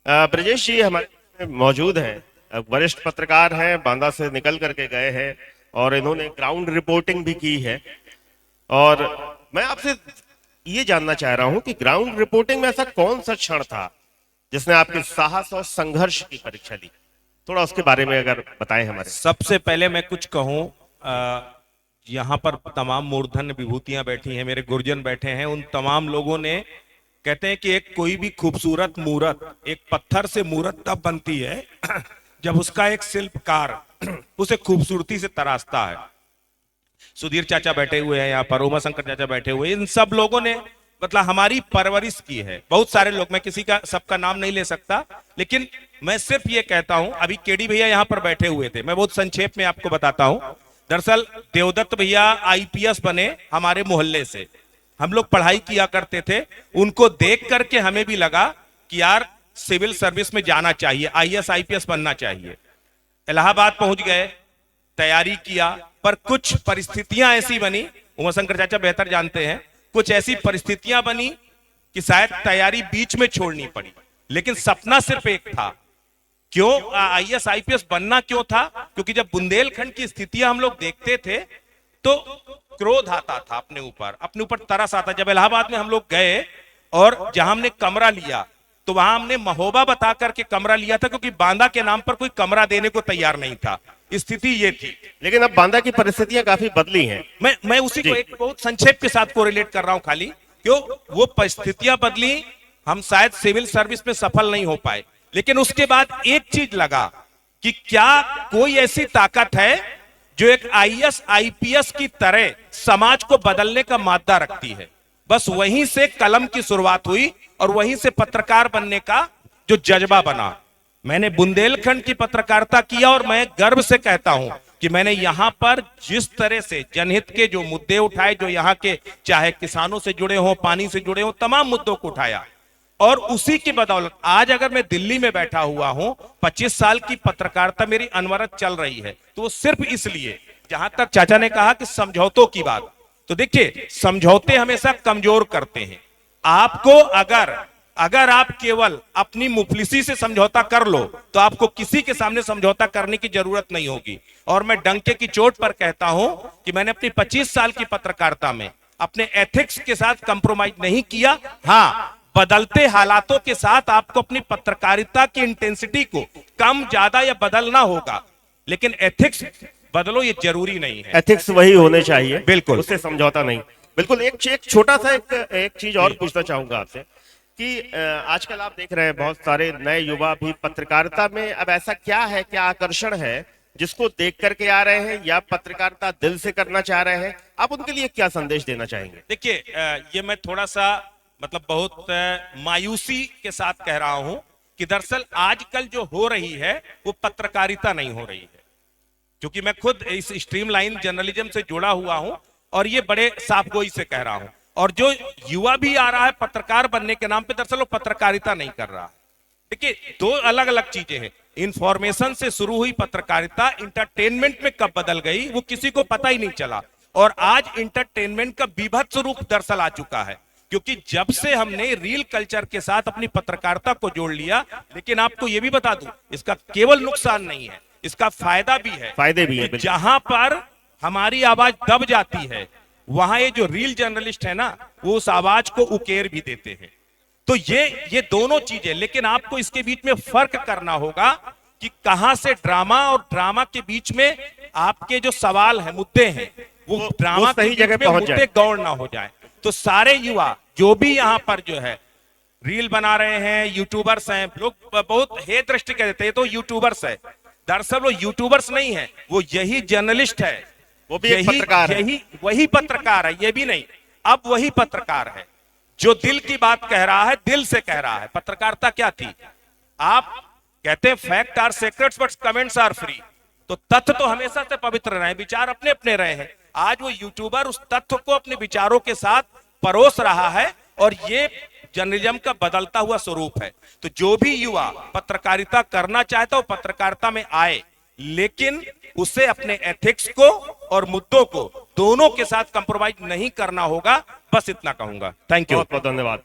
ब्रजेश जी हमारे मौजूद हैं, वरिष्ठ पत्रकार हैं, बांदा से निकल करके गए हैं और इन्होंने ग्राउंड रिपोर्टिंग भी की है। और मैं आपसे ये जानना चाह रहा हूं कि ग्राउंड रिपोर्टिंग में ऐसा कौन सा क्षण था जिसने आपके साहस और संघर्ष की परीक्षा ली? थोड़ा उसके बारे में अगर बताएं हमारे। सबसे पहले मैं कुछ कहूं, यहाँ पर तमाम मूर्धन्य विभूतियां बैठी हैं, मेरे गुरुजन बैठे हैं, उन तमाम लोगों ने कहते हैं कि एक कोई भी खूबसूरत मूरत एक पत्थर से मूरत तब बनती है जब उसका एक शिल्पकार उसे खूबसूरती से तराशता है। सुधीर चाचा बैठे हुए हैं यहाँ पर, उमा शंकर चाचा बैठे हुए, इन सब लोगों ने मतलब हमारी परवरिश की है। बहुत सारे लोग, मैं किसी का सबका नाम नहीं ले सकता, लेकिन मैं सिर्फ ये कहता हूं, अभी केडी भैया यहाँ पर बैठे हुए थे, मैं बहुत संक्षेप में आपको बताता हूं। दरअसल देवदत्त भैया आईपीएस बने हमारे मोहल्ले से, हम लोग पढ़ाई किया करते थे, उनको देख करके हमें भी लगा कि यार सिविल सर्विस में जाना चाहिए, आईएएस आईपीएस बनना चाहिए। इलाहाबाद पहुंच गए, तैयारी किया, पर कुछ परिस्थितियां ऐसी बनी, उमाशंकर चाचा बेहतर जानते हैं, कुछ ऐसी परिस्थितियां बनी कि शायद तैयारी बीच में छोड़नी पड़ी, लेकिन सपना सिर्फ एक था। क्यों आईएएस आईपीएस बनना क्यों था? क्योंकि जब बुंदेलखंड की स्थितियां हम लोग देखते थे तो क्रोध आता था अपने ऊपर तरस आता। जब इलाहाबाद में हम लोग गए और जहां हमने कमरा लिया तो वहां हमने महोबा बता करके कमरा लिया था, क्योंकि बांदा के नाम पर कोई कमरा देने को तैयार नहीं था। स्थिति ये थी। लेकिन अब बांदा की परिस्थितियां काफी बदली हैं। मैं उसी को एक बहुत संक्षेप के साथ कोरिलेट कर रहा हूं खाली, क्यों वो परिस्थितियां बदली, हम शायद सिविल सर्विस में सफल नहीं हो पाए, लेकिन उसके बाद एक चीज लगा कि क्या कोई ऐसी ताकत है जो एक आईएएस आईपीएस की तरह समाज को बदलने का मादा रखती है। बस वहीं से कलम की शुरुआत हुई और वहीं से पत्रकार बनने का जो जज्बा बना। मैंने बुंदेलखंड की पत्रकारिता किया और मैं गर्व से कहता हूं कि मैंने यहां पर जिस तरह से जनहित के जो मुद्दे उठाए, जो यहां के चाहे किसानों से जुड़े हों, पानी से जुड़े हों, तमाम मुद्दों को उठाया, और उसी की बदौलत आज अगर मैं दिल्ली में बैठा हुआ हूं, 25 साल की पत्रकारिता मेरी अनवरत चल रही है, तो वो सिर्फ इसलिए। जहां तक चाचा ने कहा कि समझौतों की बात, तो देखिए समझौते हमेशा कमजोर करते हैं आपको। अगर आप केवल अपनी मुफलिसी से समझौता कर लो तो आपको किसी के सामने समझौता करने की जरूरत नहीं होगी। और मैं डंके की चोट पर कहता हूं कि मैंने अपनी 25 साल की पत्रकारिता में अपने एथिक्स के साथ कंप्रोमाइज नहीं किया। हाँ, बदलते हालातों के साथ आपको अपनी पत्रकारिता की इंटेंसिटी को कम ज्यादा या बदलना होगा, लेकिन एथिक्स बदलो ये जरूरी नहीं है। एथिक्स वही होने चाहिए, बिल्कुल, उससे समझौता नहीं। बिल्कुल। एक छोटा सा एक चीज और पूछना चाहूंगा आपसे कि आजकल आप देख रहे हैं बहुत सारे नए युवा भी पत्रकारिता में, अब ऐसा क्या है, क्या आकर्षण है जिसको देख करके आ रहे हैं या पत्रकारिता दिल से करना चाह रहे हैं? आप उनके लिए क्या संदेश देना चाहेंगे? देखिए, ये मैं थोड़ा सा मतलब बहुत मायूसी के साथ कह रहा हूं कि दरअसल आजकल जो हो रही है वो पत्रकारिता नहीं हो रही है। क्योंकि मैं खुद इस स्ट्रीमलाइन जर्नलिज्म से जुड़ा हुआ हूं और ये बड़े साफगोई से कह रहा हूं। और जो युवा भी आ रहा है पत्रकार बनने के नाम पे, दरअसल वो पत्रकारिता नहीं कर रहा है। देखिए, दो अलग अलग चीजें हैं। इंफॉर्मेशन से शुरू हुई पत्रकारिता इंटरटेनमेंट में कब बदल गई वो किसी को पता ही नहीं चला, और आज इंटरटेनमेंट का बीभत्स रूप दरअसल आ चुका है। क्योंकि जब से हमने रील कल्चर के साथ अपनी पत्रकारिता को जोड़ लिया, लेकिन आपको यह भी बता दूं, इसका केवल नुकसान नहीं है, इसका फायदा भी है। फायदे भी है। जहां पर हमारी आवाज दब जाती है वहां ये जो रील जर्नलिस्ट है ना, वो उस आवाज को उकेर भी देते हैं। तो ये दोनों चीजें, लेकिन आपको इसके बीच में फर्क करना होगा कि कहां से ड्रामा और ड्रामा के बीच में आपके जो सवाल है, मुद्दे हैं, वो ड्रामा सही जगह पहुंच जाए, गौड़ ना हो जाए। तो सारे युवा जो भी यहां पर जो है रील बना रहे हैं, यूट्यूबर्स हैं, लोग बहुत हे दृष्टि कह देते हैं तो यूट्यूबर्स है, दरअसल वो यूट्यूबर्स नहीं है, वो यही जर्नलिस्ट है, वो भी एक पत्रकार है। वही पत्रकार है, ये भी नहीं, अब वही पत्रकार है जो दिल की बात कह रहा है, दिल से कह रहा है। पत्रकारिता क्या थी? आप कहते हैं fact are secret but comments are free, तो तथ्य तो हमेशा से पवित्र रहे, विचार अपने अपने रहे हैं। आज वो यूट्यूबर उस तथ्य को अपने विचारों के साथ परोस रहा है, और ये जर्नलिज्म का बदलता हुआ स्वरूप है। तो जो भी युवा पत्रकारिता करना चाहता है वो पत्रकारिता में आए, लेकिन उसे अपने एथिक्स को और मुद्दों को दोनों के साथ कंप्रोमाइज नहीं करना होगा। बस इतना कहूंगा। थैंक यू, बहुत बहुत धन्यवाद।